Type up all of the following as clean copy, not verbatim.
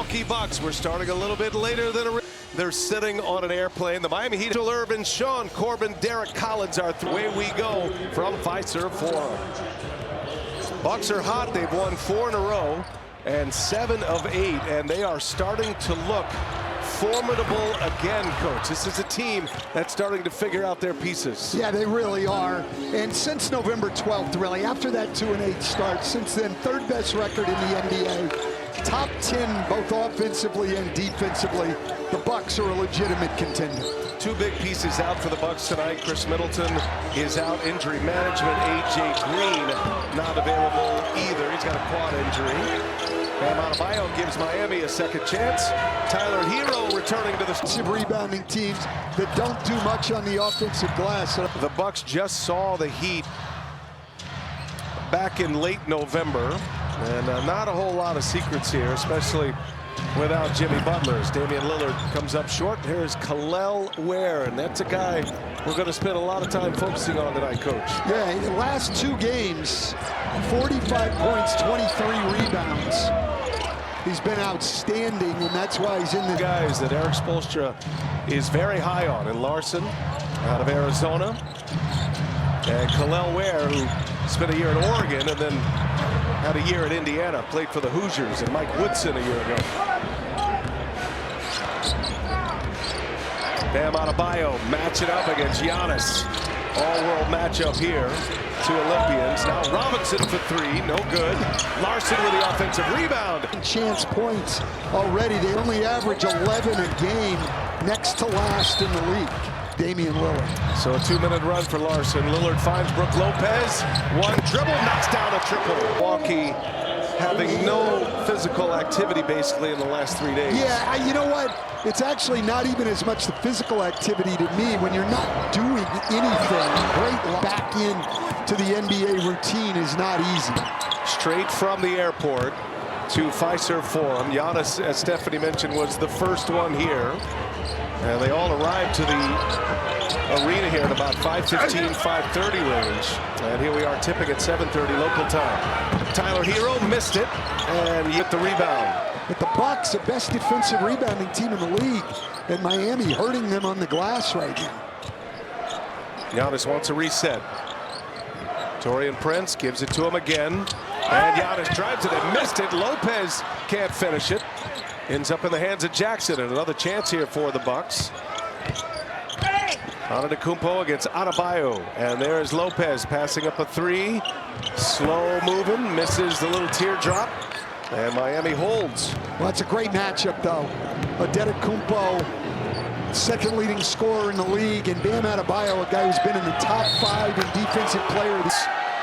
Milwaukee Bucks. We're starting a little bit later than they're sitting on an airplane. The Miami Heat, Irvin, Sean Corbin, Derek Collins are away we go from Fiserv Forum. Bucks are hot. They've won 4 in a row and 7 of 8, and they are starting to look formidable again, Coach. This is a team that's starting to figure out their pieces. Yeah, they really are. And since November 12th, really, after that 2-8 start, since then, third best record in the NBA. Top 10 both offensively and defensively. The Bucks are a legitimate contender. 2 big pieces out for the Bucks tonight. Chris Middleton is out, injury management. A.J. Green not available either. He's got a quad injury. Bam Adebayo gives Miami a second chance. Tyler Hero returning to the rebounding teams that don't do much on the offensive glass. The Bucks just saw the Heat back in late November, and not a whole lot of secrets here, especially without Jimmy Butler. As Damian Lillard comes up short. Here's Kel'el Ware, and that's a guy we're going to spend a lot of time focusing on tonight, Coach. Yeah, the last 2 games, 45 points, 23 rebounds. He's been outstanding, and that's why he's in the guys that Eric Spoelstra is very high on. And Larson out of Arizona, and Kel'el Ware, who spent a year in Oregon and then had a year at Indiana, played for the Hoosiers, and Mike Woodson a year ago. Bam Adebayo matching up against Giannis. All-world matchup here. 2 Olympians. Now Robinson for 3, no good. Larson with the offensive rebound. Chance points already. They only average 11 a game, next to last in the league. Damian Lillard. So a 2-minute run for Larson. Lillard finds Brook Lopez. One dribble, knocks down a triple. Milwaukee having no physical activity basically in the last 3 days. Yeah, you know what? It's actually not even as much the physical activity to me when you're not doing anything. Great back in to the NBA routine is not easy. Straight from the airport to Fiserv Forum. Giannis, as Stephanie mentioned, was the first one here. And they all arrived to the arena here at about 5:15, 5:30 range. And here we are tipping at 7:30 local time. Tyler Hero missed it, and he hit the rebound. But the Bucks, the best defensive rebounding team in the league, and Miami hurting them on the glass right now. Giannis wants a reset. Taurean Prince gives it to him again. And Giannis drives it and missed it. Lopez can't finish it. Ends up in the hands of Jackson, and another chance here for the Bucks. Antetokounmpo against Adebayo, and there's Lopez passing up a 3. Slow moving, misses the little teardrop, and Miami holds. Well, that's a great matchup, though. Antetokounmpo, second leading scorer in the league, and Bam Adebayo, a guy who's been in the top 5 in defensive players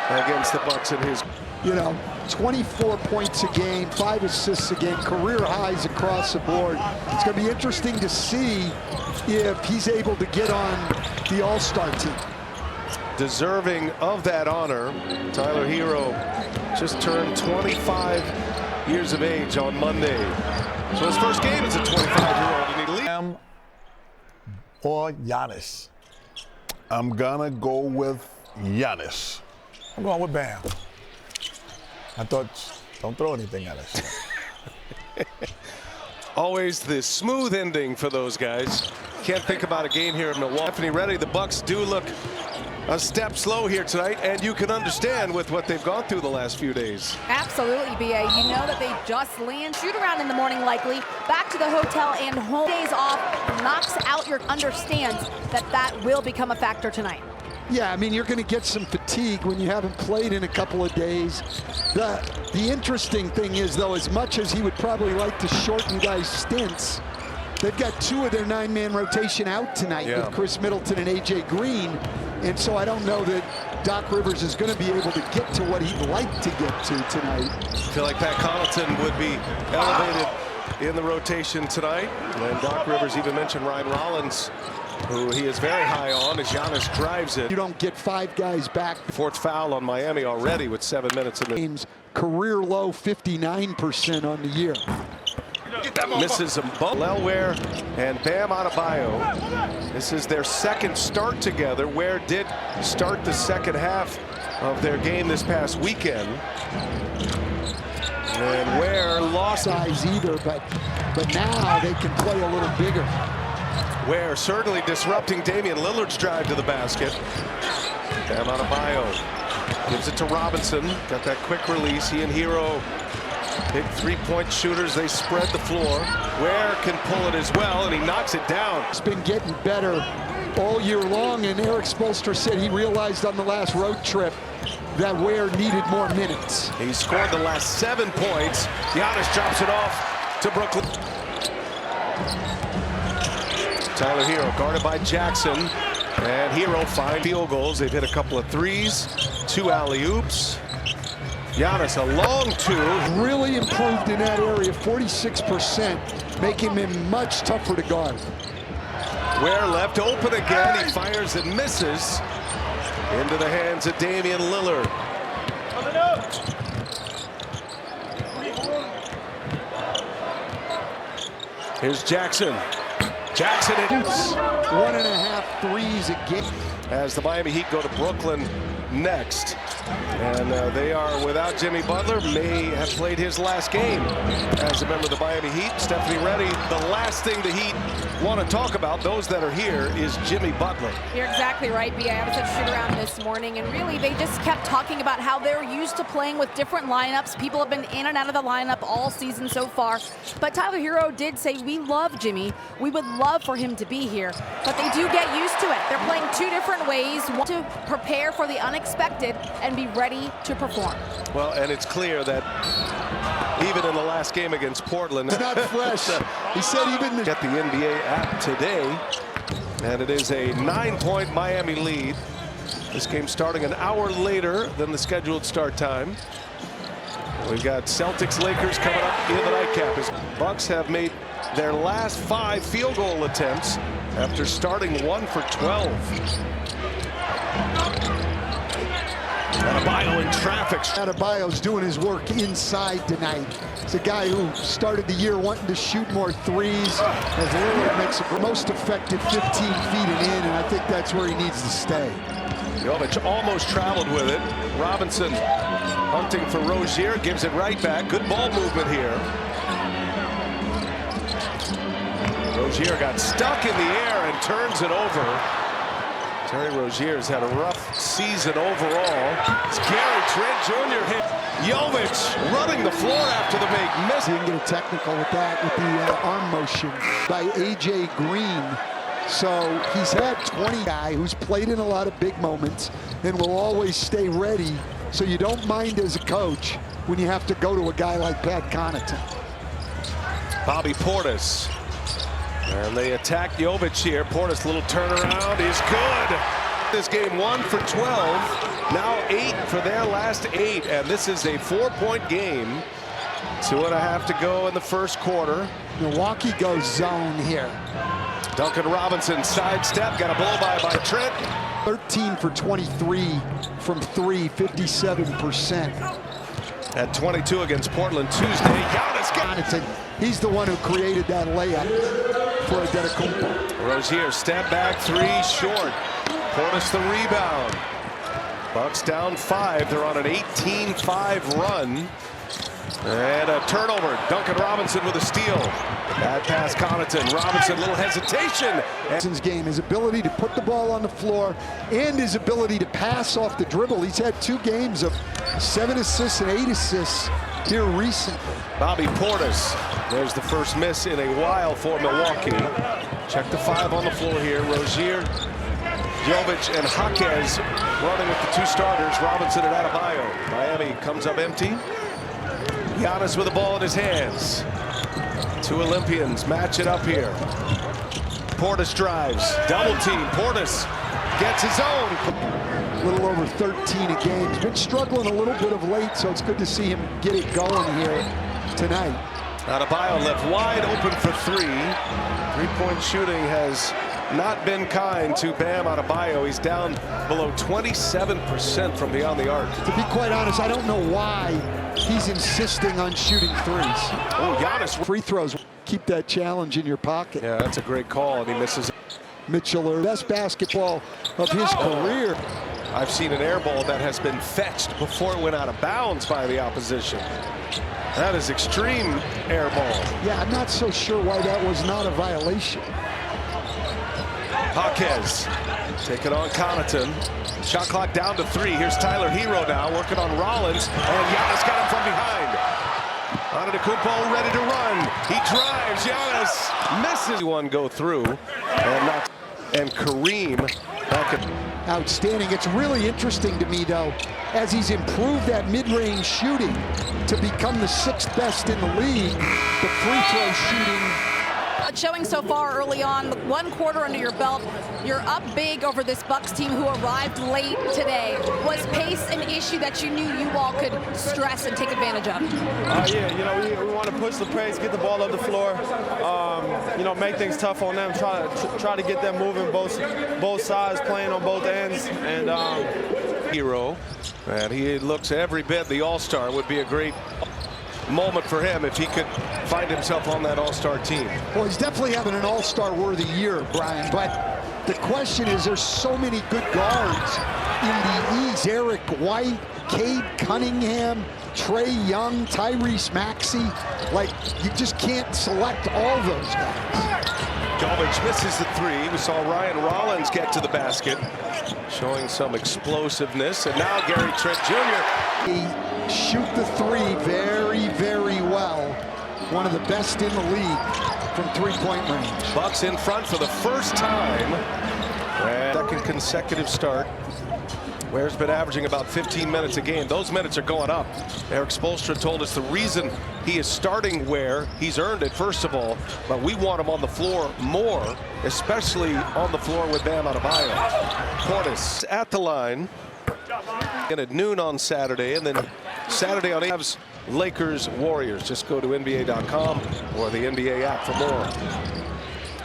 against the Bucks in his, 24 points a game, 5 assists a game, career highs across the board. It's going to be interesting to see if he's able to get on the All-Star team. Deserving of that honor, Tyler Hero just turned 25 years of age on Monday. So his first game as a 25-year-old. Or Giannis. I'm gonna go with Giannis. I'm going with Bam. I thought, don't throw anything at us. Always the smooth ending for those guys. Can't think about a game here in Milwaukee. Stephanie ready. The Bucks do look a step slow here tonight, and you can understand with what they've gone through the last few days. Absolutely, BA. You know that they just land, shoot around in the morning likely, back to the hotel and home. Days off, knocks out your understands that will become a factor tonight. Yeah, I mean, you're going to get some fatigue when you haven't played in a couple of days. The interesting thing is, though, as much as he would probably like to shorten guys' stints, they've got 2 of their 9-man rotation out tonight with Chris Middleton and A.J. Green. And so I don't know that Doc Rivers is going to be able to get to what he'd like to get to tonight. I feel like Pat Connaughton would be elevated in the rotation tonight. And Doc Rivers even mentioned Ryan Rollins, who he is very high on as Giannis drives it. You don't get 5 guys back. 4th foul on Miami already with 7 minutes in the game's career low 59% on the year. Misses them both. Kel'el and Bam Adebayo. This is their second start together. Ware did start the second half of their game this past weekend. And Ware lost size either, but now they can play a little bigger. Ware certainly disrupting Damian Lillard's drive to the basket. Bam Adebayo gives it to Robinson. Got that quick release. He and Hero, big three-point shooters. They spread the floor. Ware can pull it as well, and he knocks it down. It's been getting better all year long, and Eric Spoelstra said he realized on the last road trip that Ware needed more minutes. He scored the last 7 points. Giannis drops it off to Brooklyn. Tyler Hero guarded by Jackson, and Hero 5 field goals. They've hit a couple of threes, 2 alley-oops. Giannis a long 2. Really improved in that area, 46%, making him much tougher to guard. Ware left open again. He fires and misses into the hands of Damian Lillard. Here's Jackson. Jackson hits 1.5 threes a game. as the Miami Heat go to Brooklyn next. And they are without Jimmy Butler. May have played his last game as a member of the Miami Heat. Stephanie Reddy, the last thing the Heat want to talk about, those that are here, is Jimmy Butler. You're exactly right, B. I was at shoot-around this morning, and really they just kept talking about how they're used to playing with different lineups. People have been in and out of the lineup all season so far. But Tyler Hero did say, we love Jimmy. We would love for him to be here. But they do get used to it. They're playing 2 different ways, one to prepare for the unexpected and be ready to perform. Well, and it's clear that even in the last game against Portland, It's not fresh. He said even get the NBA app today, and it is a 9-point Miami lead. This game starting an hour later than the scheduled start time. We've got Celtics-Lakers coming up in the nightcap. As Bucks have made their last 5 field goal attempts after starting 1 for 12. Adebayo in traffic. Adebayo's doing his work inside tonight. It's a guy who started the year wanting to shoot more threes. As Lillard makes the most effective 15 feet and in, and I think that's where he needs to stay. Jovic almost traveled with it. Robinson hunting for Rozier, gives it right back. Good ball movement here. Rozier got stuck in the air and turns it over. Terry Rozier's had a rough season overall. It's Gary Trent Jr. hit. Jovic running the floor after the make miss. He didn't get a technical with that, with the arm motion by A.J. Green. So he's had 20 guy who's played in a lot of big moments and will always stay ready. So you don't mind as a coach when you have to go to a guy like Pat Connaughton. Bobby Portis. And they attack Jovic here. Portis' little turnaround is good. This game 1 for 12. Now 8 for their last 8. And this is a 4-point game. 2.5 to go in the first quarter. Milwaukee goes zone here. Duncan Robinson sidestep. Got a blow by Trent. 13 for 23 from 3, 57%. At 22 against Portland Tuesday. Giannis got Connaughton, he's the one who created that layup for Antetokounmpo. Rozier step back 3 short. Portis the rebound. Bucks down 5. They're on an 18-5 run. And a turnover. Duncan Robinson with a steal. Bad pass Connaughton. Robinson, little hesitation. Robinson's game, his ability to put the ball on the floor and his ability to pass off the dribble. He's had 2 games of 7 assists and 8 assists here recently. Bobby Portis. There's the first miss in a while for Milwaukee. Check the 5 on the floor here. Rozier, Jovic, and Jaquez running with the 2 starters. Robinson and Adebayo. Miami comes up empty. Giannis with the ball in his hands. 2 Olympians match it up here. Portis drives. Double team. Portis gets his own. A little over 13 a game. He's been struggling a little bit of late, so it's good to see him get it going here tonight. Adebayo left wide open for 3. 3-point shooting has not been kind to Bam Adebayo. He's down below 27% from beyond the arc. To be quite honest, I don't know why he's insisting on shooting threes. Oh, Giannis. Free throws. Keep that challenge in your pocket. Yeah, that's a great call, and he misses. Mitchell, best basketball of his career. I've seen an air ball that has been fetched before it went out of bounds by the opposition. That is extreme air ball. Yeah, I'm not so sure why that was not a violation. Jaquez taking on Connaughton. Shot clock down to 3. Here's Tyler Hero now working on Rollins, and Giannis got him from behind. Antetokounmpo ready to run. He drives. Giannis misses. One go through, and Kareem back at. Outstanding. It's really interesting to me, though, as he's improved that mid-range shooting to become the 6th best in the league, the free throw shooting. Showing so far early on, 1 quarter under your belt, you're up big over this Bucks team who arrived late today. Was pace an issue that you knew you all could stress and take advantage of? Yeah, you know, we want to push the pace, get the ball up the floor, you know, make things tough on them, try to get them moving both sides, playing on both ends, and Hero, and he looks every bit the All-Star. Would be a great moment for him if he could find himself on that All-Star team. Well, he's definitely having an All-Star worthy year, Brian, but the question is there's so many good guards in the East. Eric White, Cade Cunningham, Trae Young, Tyrese Maxey. Like, you just can't select all those guys. Jovic misses the 3. We saw Ryan Rollins get to the basket, showing some explosiveness, and now Gary Trent Jr. He shoot the 3 very, very well. One of the best in the league from three-point range. Bucks in front for the first time. And second consecutive start. Ware's been averaging about 15 minutes a game. Those minutes are going up. Eric Spoelstra told us the reason he is starting Ware, he's earned it, first of all, but we want him on the floor more, especially on the floor with Bam Adebayo. Portis at the line. And at noon on Saturday, and then Saturday on Avs, Lakers, Warriors. Just go to NBA.com or the NBA app for more.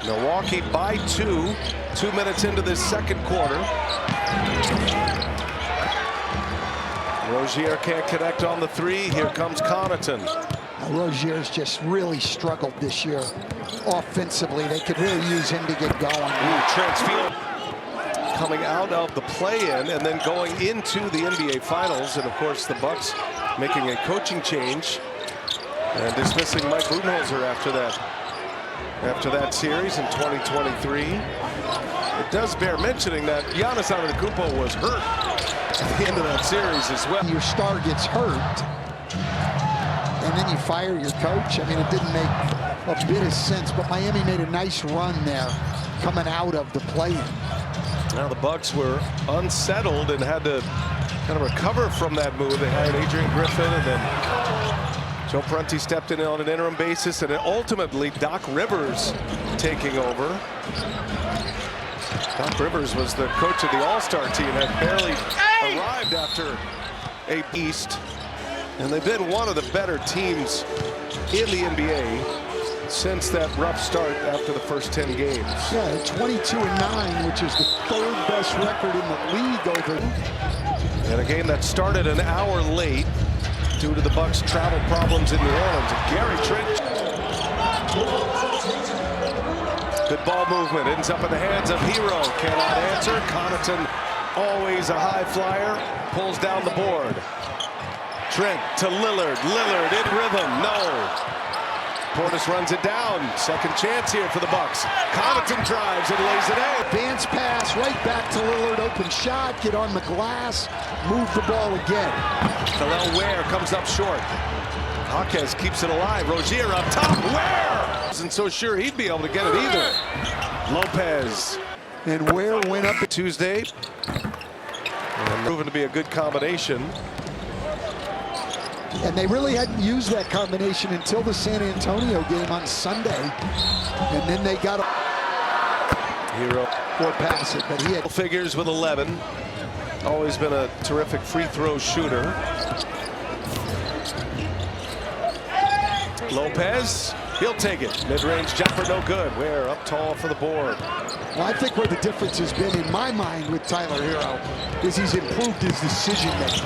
Milwaukee by 2. 2 minutes into this second quarter. Rozier can't connect on the 3. Here comes Connaughton. Rozier's just really struggled this year offensively. They could really use him to get going. Trent's field coming out of the play-in and then going into the NBA Finals. And, of course, the Bucks making a coaching change and dismissing Mike Budenholzer after that series in 2023. It does bear mentioning that Giannis Antetokounmpo was hurt at the end of that series as well. Your star gets hurt, and then you fire your coach. I mean, it didn't make a bit of sense, but Miami made a nice run there coming out of the play-in. Now the Bucks were unsettled and had to kind of recover from that move. They hired Adrian Griffin, and then Joe Prunty stepped in on an interim basis, and then ultimately Doc Rivers taking over. Doc Rivers was the coach of the All-Star team, had barely arrived after a East, and they've been one of the better teams in the NBA since that rough start after the first 10 games. Yeah, 22-9, which is the 3rd best record in the league over. And a game that started an hour late due to the Bucks' travel problems in New Orleans. Gary Trent. Good ball movement, ends up in the hands of Hero. Cannot answer. Connaughton, always a high flyer, pulls down the board. Trent to Lillard. Lillard in rhythm. No. Portis runs it down. Second chance here for the Bucks. Connaughton drives and lays it in. Advance pass right back to Lillard. Open shot. Get on the glass. Move the ball again. Kel'el Ware comes up short. Jaquez keeps it alive. Rozier up top. Ware wasn't so sure he'd be able to get it either. Lopez. And Ware went up Tuesday. And proven to be a good combination. And they really hadn't used that combination until the San Antonio game on Sunday. And then they got Hero or pass it, but he had figures with 11. Always been a terrific free throw shooter. Lopez, he'll take it. Mid-range jumper, no good. Ware up tall for the board. Well, I think where the difference has been in my mind with Tyler Hero is he's improved his decision making.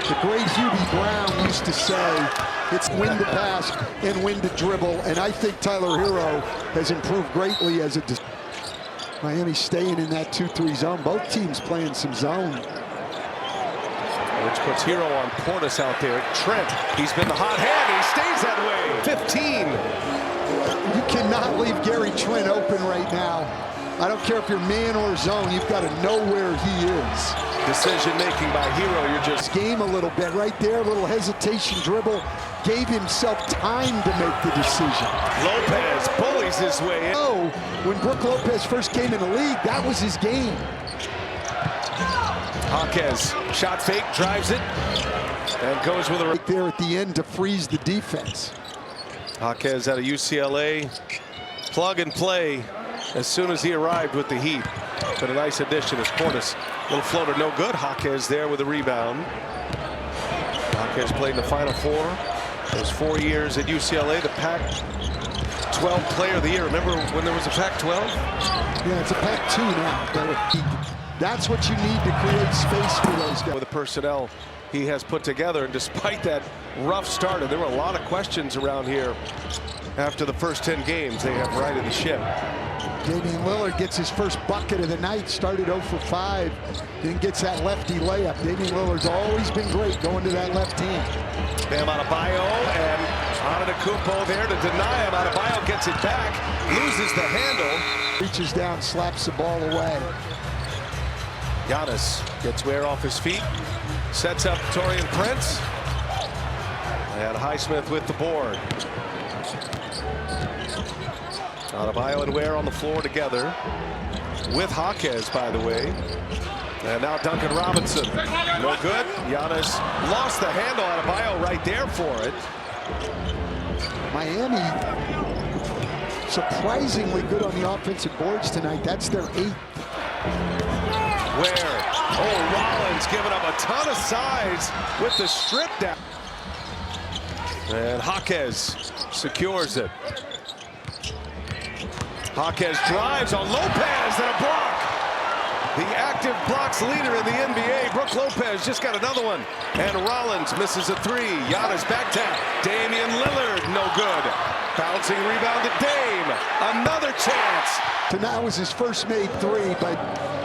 The great Hubie Brown used to say, it's when to pass and when to dribble, and I think Tyler Hero has improved greatly as a Miami staying in that 2-3 zone. Both teams playing some zone. which puts Hero on Portis out there. Trent, he's been the hot hand. He stays that way. 15. You cannot leave Gary Trent open right now. I don't care if you're man or zone. You've got to know where he is. Decision making by Hero. You're just game a little bit right there. A little hesitation dribble. Gave himself time to make the decision. Lopez bullies his way in. Oh, when Brook Lopez first came in the league, that was his game. Jaquez, shot fake, drives it, and goes with a Right there at the end to freeze the defense. Jaquez out of UCLA, plug and play as soon as he arrived with the Heat. But a nice addition as Portis. Little floater, no good. Jaquez there with a rebound. Jaquez played in the Final Four. Those 4 years at UCLA, the Pac-12 Player of the Year. Remember when there was a Pac-12? Yeah, it's a Pac-2 now. But that's what you need to create space for those guys. With the personnel he has put together, and despite that rough start, and there were a lot of questions around here after the first 10 games, they have righted the ship. Damian Lillard gets his first bucket of the night, started 0 for 5, then gets that lefty layup. Damian Lillard's always been great going to that left hand. Bam Adebayo and Antetokounmpo there to deny him. Adebayo gets it back, loses the handle. Reaches down, slaps the ball away. Giannis gets Ware off his feet, sets up Taurean Prince, and Highsmith with the board. Adebayo and Ware on the floor together with Jaquez, by the way. And now Duncan Robinson. No good. Giannis lost the handle. Adebayo right there for it. Miami surprisingly good on the offensive boards tonight. That's their 8th. Ware. Oh, Rollins giving up a ton of size with the strip down. And Jaquez secures it. Jaquez drives on Lopez and a block. The active blocks leader in the NBA, Brook Lopez, just got another one. And Rollins misses a 3. Giannis back tap. Damian Lillard, no good. Bouncing rebound to Dame. Another chance. So now was his first made 3, but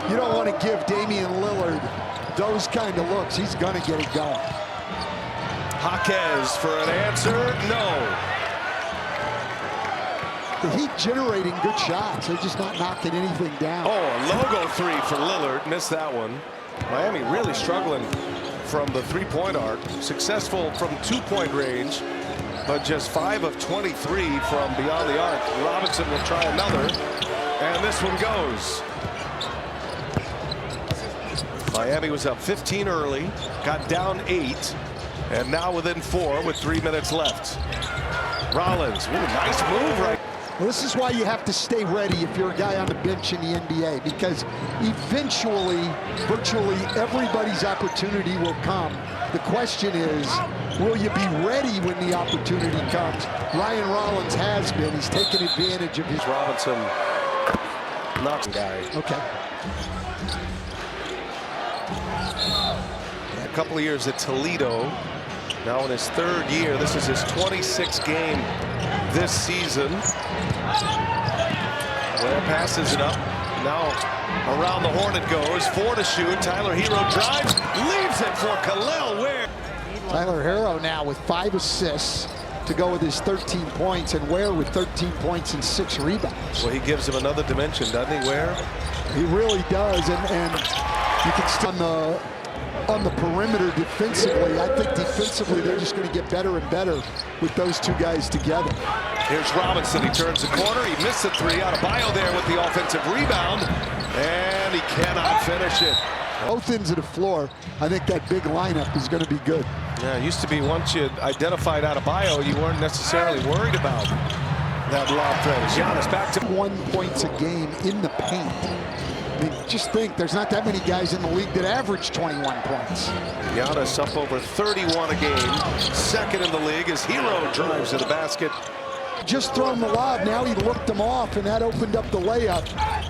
you don't want to give Damian Lillard those kind of looks. He's going to get it going. Jaquez for an answer, no. The Heat generating good shots. They're just not knocking anything down. Oh, a logo 3 for Lillard. Missed that one. Miami really struggling from the three-point arc. Successful from 2-point range, but just 5 of 23 from beyond the arc. Robinson will try another, and this one goes. Miami was up 15 early, got down 8, and now within 4 with 3 minutes left. Rollins, ooh, nice move right. Well, this is why you have to stay ready if you're a guy on the bench in the NBA, because eventually, virtually everybody's opportunity will come. The question is, will you be ready when the opportunity comes? Ryan Rollins has been. He's taken advantage of his. Robinson, not the guy. Okay. A couple of years at Toledo. Now in his 3rd year. This is his 26th game this season. Ware passes it up. Now around the horn it goes. 4 to shoot. Tyler Hero drives. Leaves it for Khalil Ware. Tyler Hero now with 5 assists to go with his 13 points, and Ware with 13 points and 6 rebounds. Well, he gives him another dimension, doesn't he, Ware? He really does, and you can still on the perimeter defensively. I think defensively they're just going to get better and better with those 2 guys together. Here's Robinson. He turns the corner. He missed a 3. Adebayo there with the offensive rebound, and he cannot finish it. Both ends of the floor. I think that big lineup is going to be good. Yeah, it used to be once you identified Adebayo, you weren't necessarily worried about that lob threat. Giannis back to 1 point a game in the paint. I mean, just think, there's not that many guys in the league that average 21 points. Giannis up over 31 a game, 2nd in the league as Hero drives to the basket. Just thrown the lob, now he looked them off, and that opened up the layup.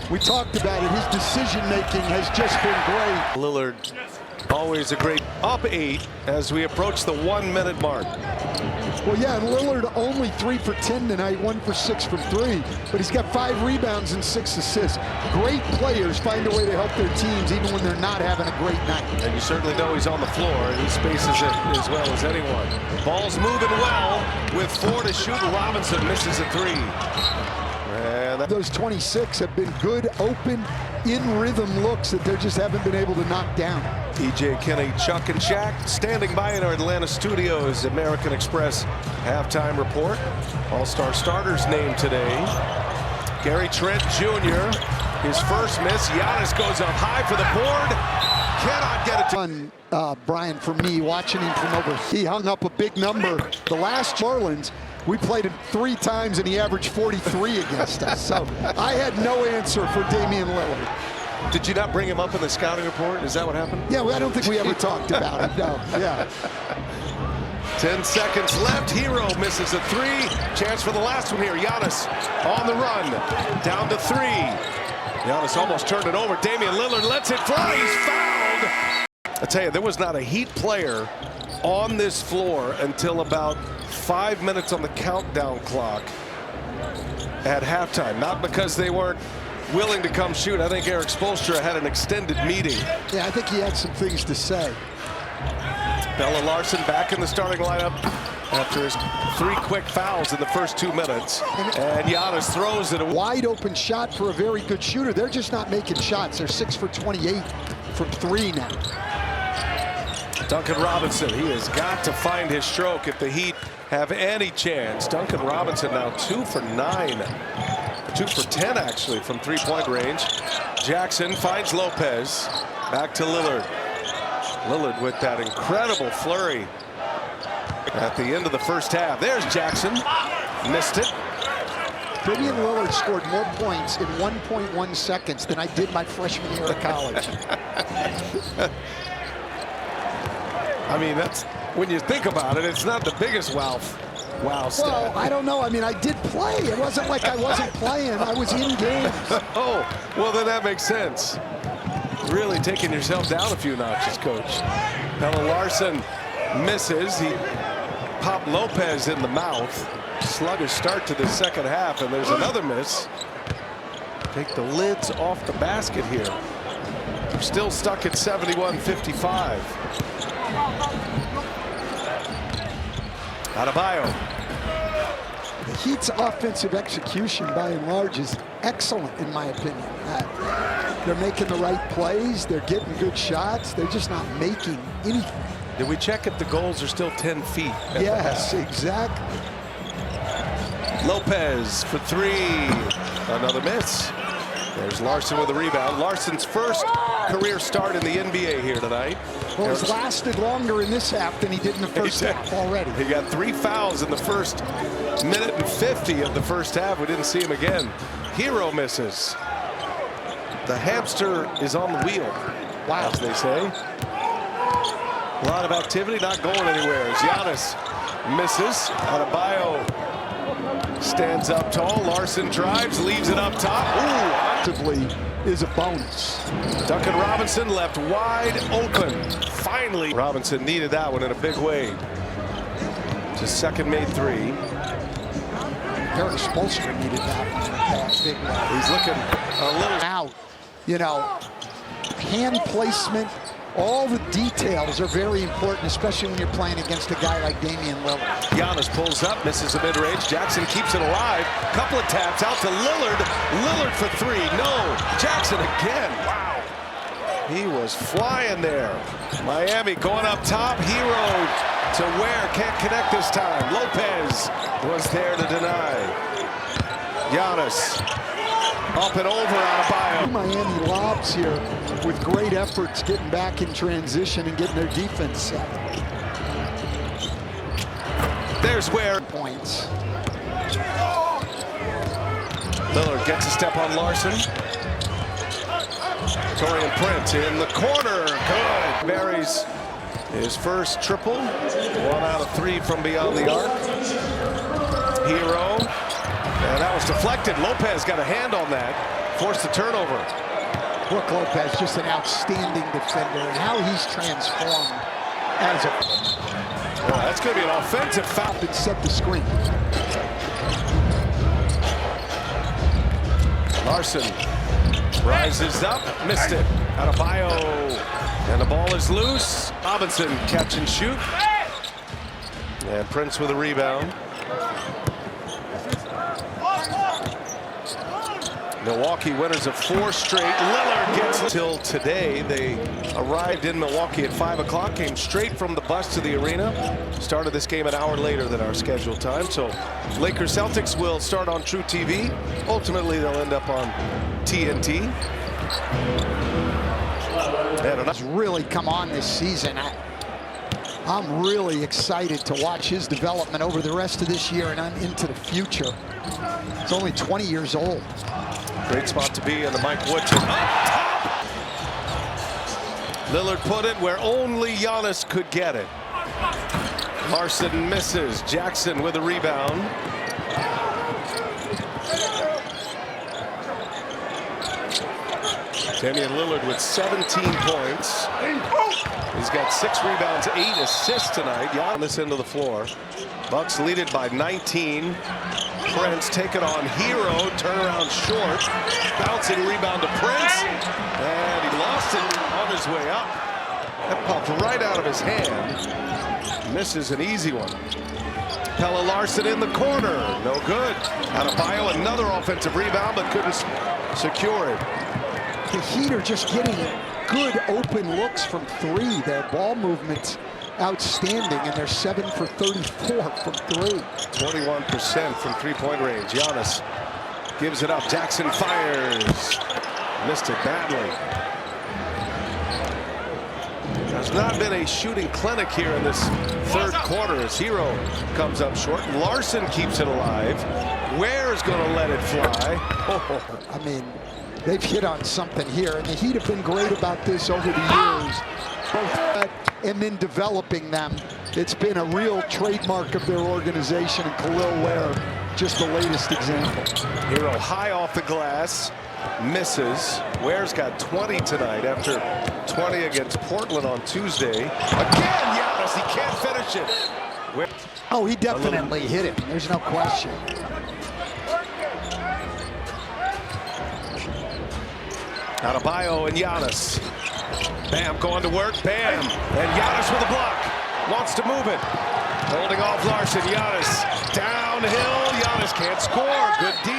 We talked about it, his decision-making has just been great. Lillard, always a great up 8 as we approach the 1-minute mark. Well, yeah, and Lillard only 3 for 10 tonight, 1 for 6 from 3. But he's got 5 rebounds and 6 assists. Great players find a way to help their teams even when they're not having a great night. And you certainly know he's on the floor, and he spaces it as well as anyone. Ball's moving well with 4 to shoot. Robinson misses a 3. And those 26 have been good, open, in-rhythm looks that they just haven't been able to knock down. E.J. Kinney, Chuck, and Shaq standing by in our Atlanta studios. American Express halftime report. All-star starters named today. Gary Trent Jr., his first miss. Giannis goes up high for the board. Cannot get it to Brian, for me, watching him from over, he hung up a big number. The last New Orleans, we played him 3 times and he averaged 43 against us. So I had no answer for Damian Lillard. Did you not bring him up in the scouting report? Is that what happened? Yeah, well, I don't think we ever talked about it. No, yeah. 10 seconds left. Hero misses a 3. Chance for the last one here. Giannis on the run. Down to 3. Giannis almost turned it over. Damian Lillard lets it fly. He's fouled. I tell you, there was not a Heat player on this floor until about 5 minutes on the countdown clock at halftime. Not because they weren't willing to come shoot. I think Eric Spoelstra had an extended meeting. Yeah, I think he had some things to say. Bella Larson back in the starting lineup after his 3 quick fouls in the first 2 minutes. And Giannis throws it away. Wide open shot for a very good shooter. They're just not making shots. They're 6 for 28 from 3 now. Duncan Robinson, he has got to find his stroke if the Heat have any chance. Duncan Robinson now 2 for 9. 2 for 10 actually from 3-point range. Jackson finds Lopez. Back to Lillard. Lillard with that incredible flurry at the end of the first half. There's Jackson. Missed it. Damian Lillard scored more points in 1.1 seconds than I did my freshman year of college. I mean, that's, when you think about it, it's not the biggest wow stat. Well, I don't know. I mean, I did play. It wasn't like I wasn't playing. I was in games. Oh, well, then that makes sense. Really taking yourself down a few notches, Coach. Bella Larson misses. He popped Lopez in the mouth. Sluggish start to the second half, and there's another miss. Take the lids off the basket here. We're still stuck at 71-55. Adebayo. The Heat's offensive execution, by and large, is excellent, in my opinion. They're making the right plays. They're getting good shots. They're just not making anything. Did we check if the goals are still 10 feet? Yes, exactly. Lopez for 3. Another miss. There's Larson with a rebound. Larson's first career start in the NBA here tonight. Well, it's lasted longer in this half than he did in the first half already. He got 3 fouls in the first minute and 50 of the first half. We didn't see him again. Hero misses. The hamster is on the wheel, wow, as they say. A lot of activity, not going anywhere. As Giannis misses. Adebayo stands up tall. Larson drives, leaves it up top. Ooh, actively is a bonus. Duncan Robinson left wide open. Finally, Robinson needed that one in a big way. It's his second made 3. Eric Spoelstra needed that one. Big one. He's looking a little out. You know, hand placement, all the details are very important, especially when you're playing against a guy like Damian Lillard. Giannis pulls up, misses a mid-range. Jackson keeps it alive. Couple of taps out to Lillard. Lillard for 3. No. Jackson again. Wow. He was flying there. Miami going up top. Hero to where? Can't connect this time. Lopez was there to deny. Giannis up and over Adebayo. Miami lobs here with great efforts getting back in transition and getting their defense set. There's where points. Lillard gets a step on Larson. Torian Prince in the corner. Good. Buries his first triple. 1 out of 3 from beyond the arc. Hero. And that was deflected. Lopez got a hand on that. Forced the turnover. Brook Lopez, just an outstanding defender, and how he's transformed as a Well, that's going to be an offensive foul. And set the screen. Larson rises up, missed it. Adebayo, and the ball is loose. Robinson catch and shoot. And Prince with a rebound. Milwaukee winners of 4 straight. Lillard gets till today. They arrived in Milwaukee at 5 o'clock, came straight from the bus to the arena. Started this game an hour later than our scheduled time. So Lakers Celtics will start on True TV. Ultimately, they'll end up on TNT. Has really come on this season. I'm really excited to watch his development over the rest of this year and on into the future. He's only 20 years old. Great spot to be in the Mike Woodson. Up top! Lillard put it where only Giannis could get it. Larson misses. Jackson with a rebound. Damian Lillard with 17 points. He's got 6 rebounds, 8 assists tonight. On this end of the floor. Bucks lead it by 19. Prince take it on Hero, turnaround short, bouncing rebound to Prince, and he lost it on his way up. That popped right out of his hand. Misses an easy one. Pella Larson in the corner, no good. Adebayo another offensive rebound, but couldn't secure it. The Heat are just getting good open looks from 3. Their ball movement's outstanding, and they're 7 for 34 from 3. 21% from three-point range. Giannis gives it up. Jackson fires. Missed it badly. There's not been a shooting clinic here in this third quarter as Hero comes up short. Larson keeps it alive. Ware's going to let it fly. Oh. I mean, they've hit on something here, and the Heat have been great about this over the years. Both and then developing them. It's been a real trademark of their organization, and Khalil Ware, just the latest example. Hero high off the glass, misses. Ware's got 20 tonight after 20 against Portland on Tuesday. Again, Giannis, he can't finish it. Oh, he definitely hit it. There's no question. Adebayo and Giannis. Bam going to work. Bam. And Giannis with a block. Wants to move it. Holding off Larson. Giannis downhill. Giannis can't score. Good D.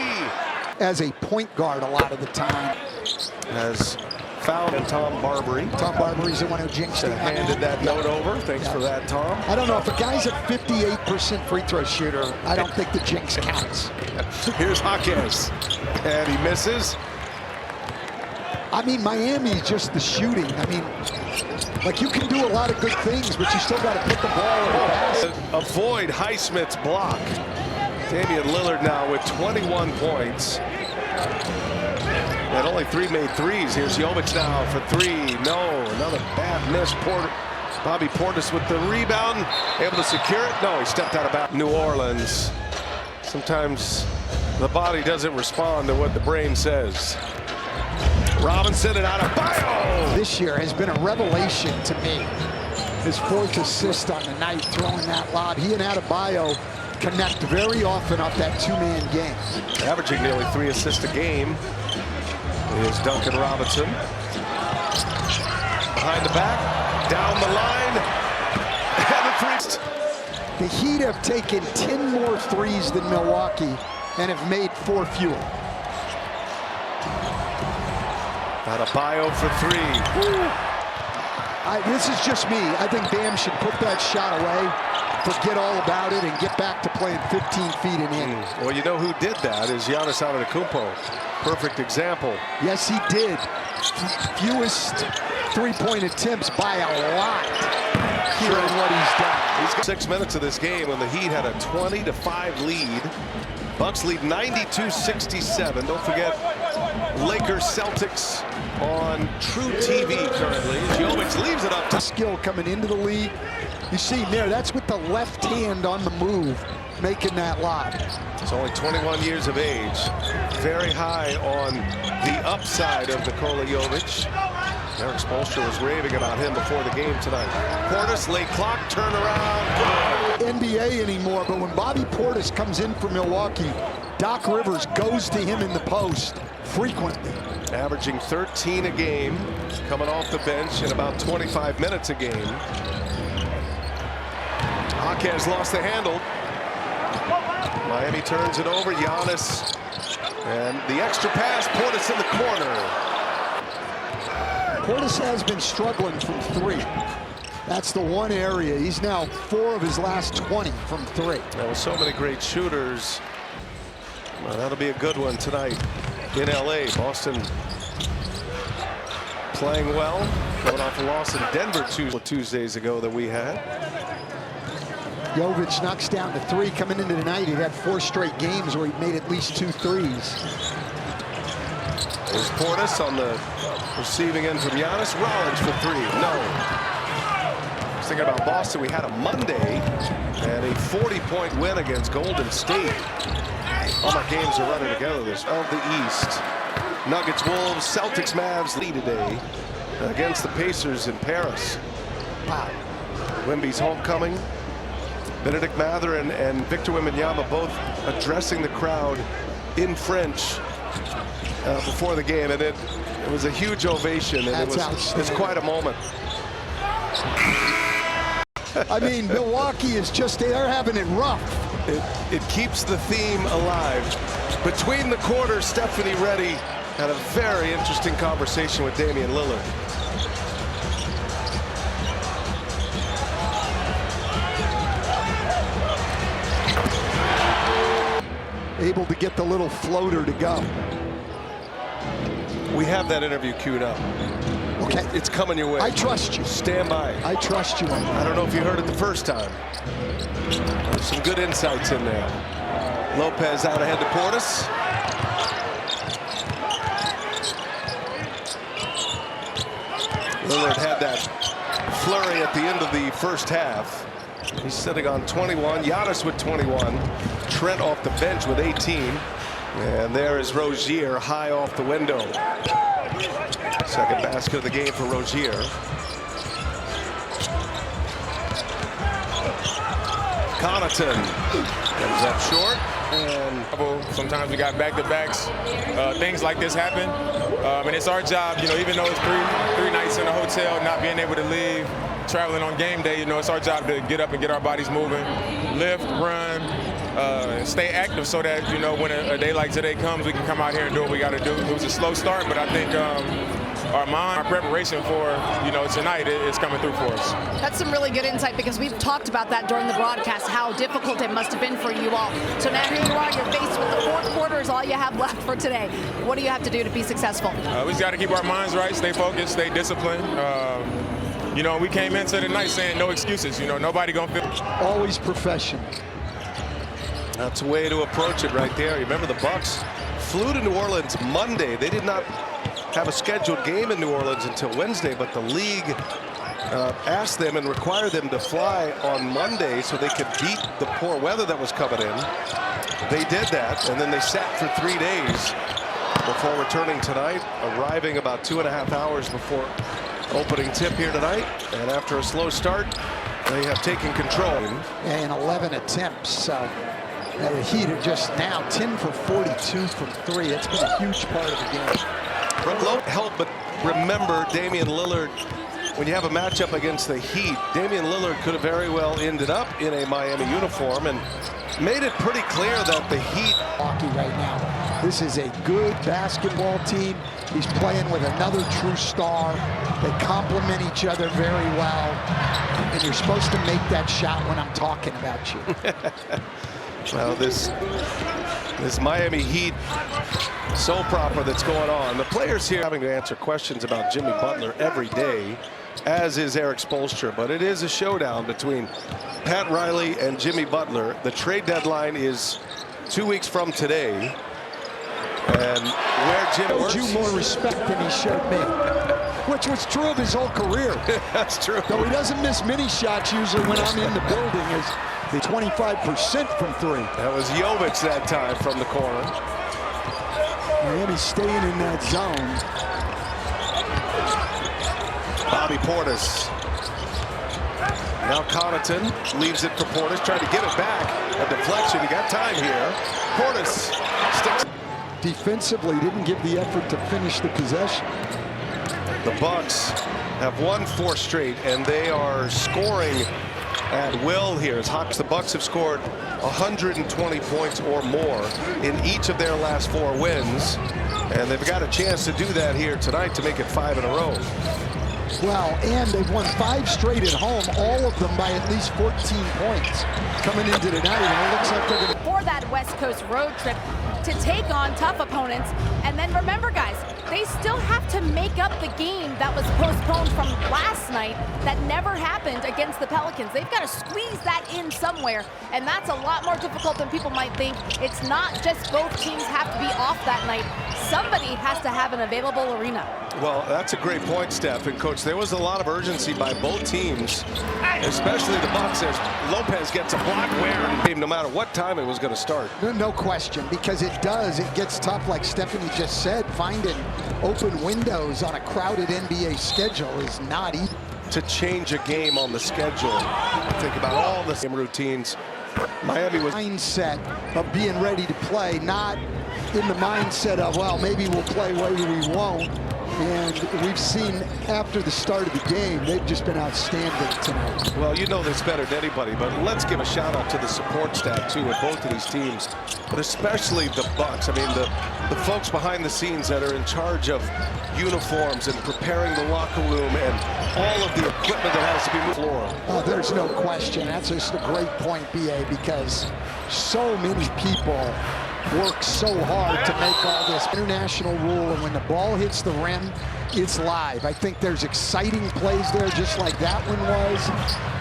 As a point guard a lot of the time. Has fouled Tom Barbary. Tom Barbary's the one who jinxed it. Handed that note over. Thanks for that, Tom. I don't know, if a guy's a 58% free throw shooter, I don't think the jinx counts. Here's Jaquez. And he misses. I mean, Miami's just the shooting. I mean, like, you can do a lot of good things, but you still got to put the ball in the basket. Avoid Highsmith's block. Damian Lillard now with 21 points. And only 3 made threes. Here's Jovic now for 3. No, another bad miss. Bobby Portis with the rebound. Able to secure it. No, he stepped out of bounds. New Orleans. Sometimes the body doesn't respond to what the brain says. Robinson and Adebayo. This year has been a revelation to me. His 4th assist on the night, throwing that lob. He and Adebayo connect very often off that 2-man game. Averaging nearly 3 assists a game is Duncan Robinson. Behind the back, down the line, and the 3. The Heat have taken 10 more threes than Milwaukee and have made 4 fewer. Adebayo for 3. This is just me. I think Bam should put that shot away, forget all about it, and get back to playing 15 feet and in. Well, you know who did that is Giannis Antetokounmpo. Perfect example. Yes, he did. Fewest three-point attempts by a lot here in what he's done. He's got 6 minutes of this game when the Heat had a 20-5 lead. Bucks lead 92-67. Don't forget, Lakers Celtics on True TV currently. Jovic leaves it up. Skill coming into the league. You see him there. That's with the left hand on the move, making that lob. He's only 21 years of age. Very high on the upside of Nikola Jovic. Eric Spoelstra was raving about him before the game tonight. Portis, late clock, turnaround. NBA anymore, but when Bobby Portis comes in for Milwaukee, Doc Rivers goes to him in the post frequently. Averaging 13 a game, coming off the bench in about 25 minutes a game. Jaquez lost the handle. Miami turns it over. Giannis. And the extra pass, Portis in the corner. Portis has been struggling from three. That's the one area. He's now 4 of his last 20 from three. There were so many great shooters. Well, that'll be a good one tonight in LA. Boston playing well, coming off a loss in Denver 2 Tuesdays ago that we had. Jovic knocks down to 3 coming into tonight. He had 4 straight games where he made at least 2 threes. There's Portis on the receiving end from Giannis. Rollins for 3. No. I was thinking about Boston. We had a Monday and a 40-point win against Golden State. All my games are running together this of the East. Nuggets, Wolves, Celtics, Mavs lead today against the Pacers in Paris. Wow. Wemby's homecoming. Benedict Mather and Victor Wembanyama both addressing the crowd in French before the game, and it was a huge ovation, and it's quite a moment. I mean, Milwaukee is just, they're having it rough. It keeps the theme alive. Between the quarters, Stephanie Reddy had a very interesting conversation with Damian Lillard. Able to get the little floater to go. We have that interview queued up. Okay. It's coming your way. I trust you. Stand by. I trust you. I don't know if you heard it the first time. There's some good insights in there. Lopez out ahead to Portis. Lillard had that flurry at the end of the first half. He's sitting on 21. Giannis with 21. Trent off the bench with 18. And there is Rozier high off the window. Second basket of the game for Rozier. Connaughton comes up short. And sometimes we got back-to-backs. Things like this happen. And it's our job, even though it's three nights in a hotel, not being able to leave, traveling on game day, it's our job to get up and get our bodies moving, lift, run, stay active so that, when a day like today comes, we can come out here and do what we got to do. It was a slow start, but I think our preparation for, tonight is coming through for us. That's some really good insight, because we've talked about that during the broadcast, how difficult it must have been for you all. So now here you are, you're faced with the fourth quarter is all you have left for today. What do you have to do to be successful? We just got to keep our minds right, stay focused, stay disciplined. We came into the night saying no excuses. Nobody gonna feel. Always professional. That's a way to approach it right there. You remember the Bucks flew to New Orleans Monday. They did not have a scheduled game in New Orleans until Wednesday, but the league asked them and required them to fly on Monday so they could beat the poor weather that was coming in. They did that, and then they sat for 3 days before returning tonight, arriving about 2.5 hours before opening tip here tonight. And after a slow start, they have taken control. And 11 attempts. The Heat are just now 10 for 42 from 3. It's been a huge part of the game. Don't help but remember Damian Lillard. When you have a matchup against the Heat, Damian Lillard could have very well ended up in a Miami uniform and made it pretty clear that the Heat. Milwaukee right now. This is a good basketball team. He's playing with another true star. They complement each other very well. And you're supposed to make that shot when I'm talking about you. Well, this Miami Heat soap opera that's going on. The players here having to answer questions about Jimmy Butler every day, as is Eric Spoelstra. But it is a showdown between Pat Riley and Jimmy Butler. The trade deadline is 2 weeks from today. And where Jim works, you more respect than he showed me, which was true of his whole career. That's true. Though he doesn't miss many shots usually when I'm in the building, is the 25% from 3. That was Jovic that time from the corner. Miami staying in that zone. Bobby Portis. Now Connaughton leaves it for Portis, trying to get it back. A deflection, you got time here. Portis sticks. Defensively, didn't give the effort to finish the possession. The Bucks have won 4 straight, and they are scoring at will here. As Hawks, the Bucks have scored 120 points or more in each of their last 4 wins, and they've got a chance to do that here tonight to make it 5 in a row. Well, and they've won 5 straight at home, all of them by at least 14 points coming into tonight, and it looks like they're going to... For that West Coast road trip to take on tough opponents. And then remember, guys, they still have to make up the game that was postponed from last night that never happened against the Pelicans. They've got to squeeze that in somewhere, and that's a lot more difficult than people might think. It's not just both teams have to be off that night. Somebody has to have an available arena. Well, that's a great point, Steph. And, Coach, there was a lot of urgency by both teams, especially the Bucks, as Lopez gets a block where no matter what time it was going to start. No question, because it gets tough, like Stephanie just said. Finding open windows on a crowded NBA schedule is not easy. To change a game on the schedule, think about all the same routines. Miami was mindset of being ready to play, not in the mindset of, well, maybe we'll play, maybe we won't. And we've seen after the start of the game, they've just been outstanding tonight. Well, you know this better than anybody, but let's give a shout out to the support staff too at both of these teams, but especially the Bucks. I mean, the folks behind the scenes that are in charge of uniforms and preparing the locker room and all of the equipment that has to be moved to the floor. Oh, there's no question. That's just a great point, BA, because so many people work so hard to make all this international rule, and when the ball hits the rim, it's live. I think there's exciting plays there, just like that one was.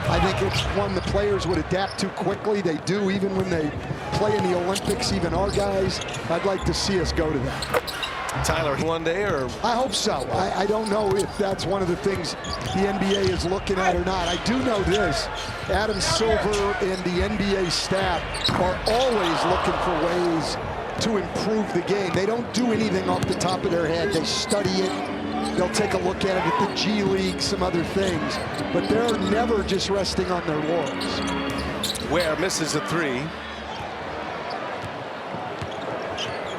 I think it's one the players would adapt to quickly. They do, even when they play in the Olympics, even our guys. I'd like to see us go to that. Tyler, one day, or? I hope so. I don't know if that's one of the things the NBA is looking at or not. I do know this. Adam Silver and the NBA staff are always looking for ways to improve the game. They don't do anything off the top of their head. They study it. They'll take a look at it at the G League, some other things. But they're never just resting on their laurels. Ware misses a 3.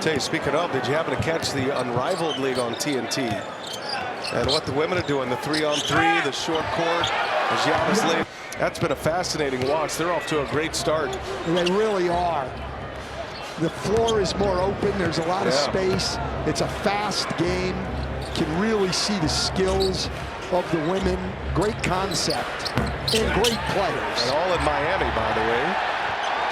Tell you, speaking of, did you happen to catch the Unrivaled League on TNT? And what the women are doing, the 3-on-3, the short court, as Giannis laid. That's been a fascinating watch. They're off to a great start. They really are. The floor is more open. There's a lot of space. It's a fast game. Can really see the skills of the women. Great concept and great players. And all in Miami, by the way.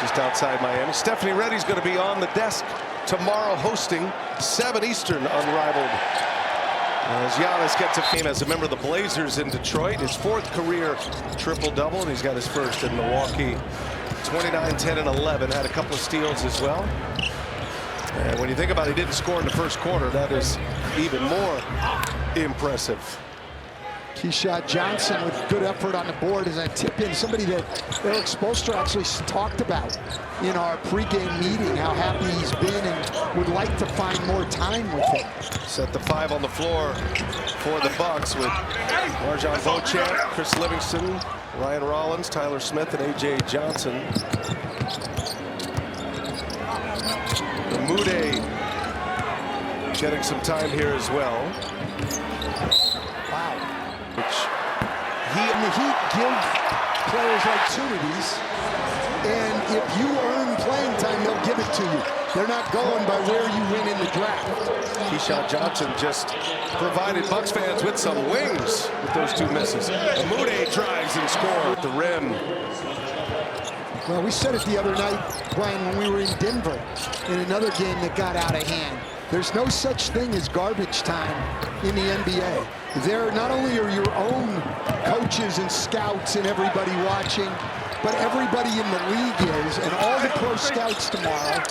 Just outside Miami. Stephanie Reddy's going to be on the desk tomorrow hosting 7 Eastern Unrivaled. As Giannis gets a game as a member of the Blazers in Detroit, his 4th career triple-double, and he's got his first in Milwaukee. 29, 10, and 11. Had a couple of steals as well. And when you think about it, he didn't score in the first quarter. That is even more impressive. Keyshawn Johnson with good effort on the board as I tip in. Somebody that Eric Spoelstra actually talked about in our pregame meeting, how happy he's been and would like to find more time with him. Set the 5 on the floor for the Bucks with Marjon Beauchamp, Chris Livingston, Ryan Rollins, Tyler Smith, and A.J. Johnson. Mude getting some time here as well. Wow. Which And the Heat give players opportunities, and if you earn playing time, they'll give it to you. They're not going by where you win in the draft. Keyshawn Johnson just provided Bucks fans with some wings with those 2 misses. Mude drives and scores at the rim. Well, we said it the other night, Brian, when we were in Denver in another game that got out of hand. There's no such thing as garbage time in the NBA. There not only are your own coaches and scouts and everybody watching, but everybody in the league is, and all the pro scouts tomorrow,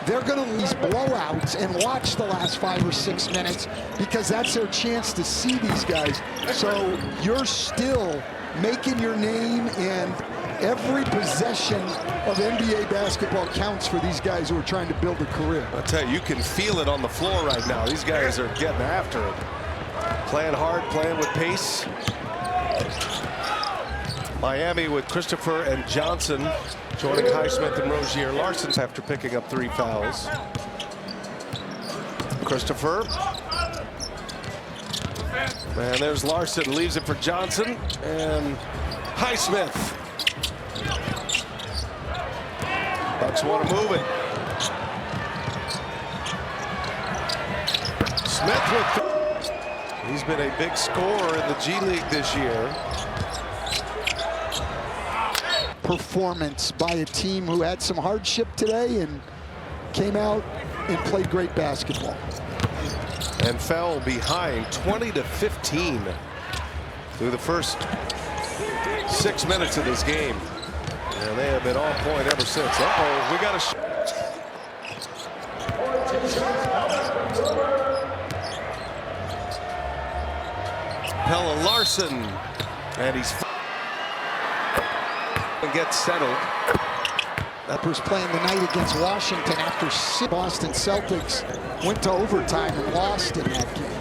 they're going to lose blowouts and watch the last 5 or 6 minutes because that's their chance to see these guys. So you're still making your name, and every possession of NBA basketball counts for these guys who are trying to build a career. I'll tell you, you can feel it on the floor right now. These guys are getting after it. Playing hard, playing with pace. Miami with Christopher and Johnson joining Highsmith and Rozier. Larson's after picking up 3 fouls. Christopher. And there's Larson, leaves it for Johnson. And Highsmith. Bucks want to move it. Smith with. He's been a big scorer in the G League this year. Performance by a team who had some hardship today and came out and played great basketball. And fell behind 20-15 through the first 6 minutes of this game. And they have been on point ever since. Uh-oh, we got a Pella Larson, and he's and gets settled. Peppers playing the night against Washington after Boston Celtics went to overtime and lost in that game.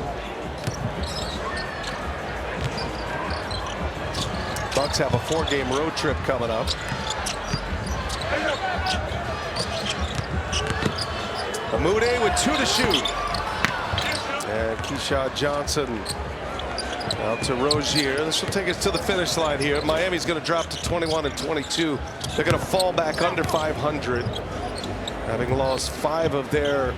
Bucks have a 4-game road trip coming up. Amude with 2 to shoot. And Keyshawn Johnson out to Rozier. This will take us to the finish line here. Miami's going to drop to 21 and 22. They're going to fall back under 500, having lost 5 of their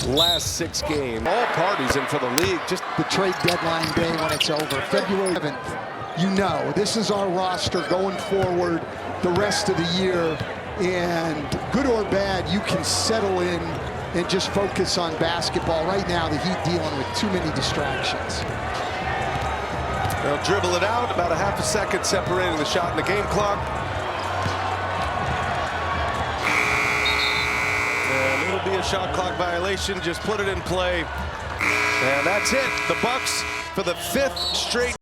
last 6 games. All parties in for the league. Just the trade deadline day when it's over, February 7th. You know, this is our roster going forward the rest of the year. And good or bad, you can settle in and just focus on basketball. Right now, the Heat dealing with too many distractions. They'll dribble it out, about a half a second separating the shot and the game clock. And it'll be a shot clock violation. Just put it in play. And that's it. The Bucks, for the 5th straight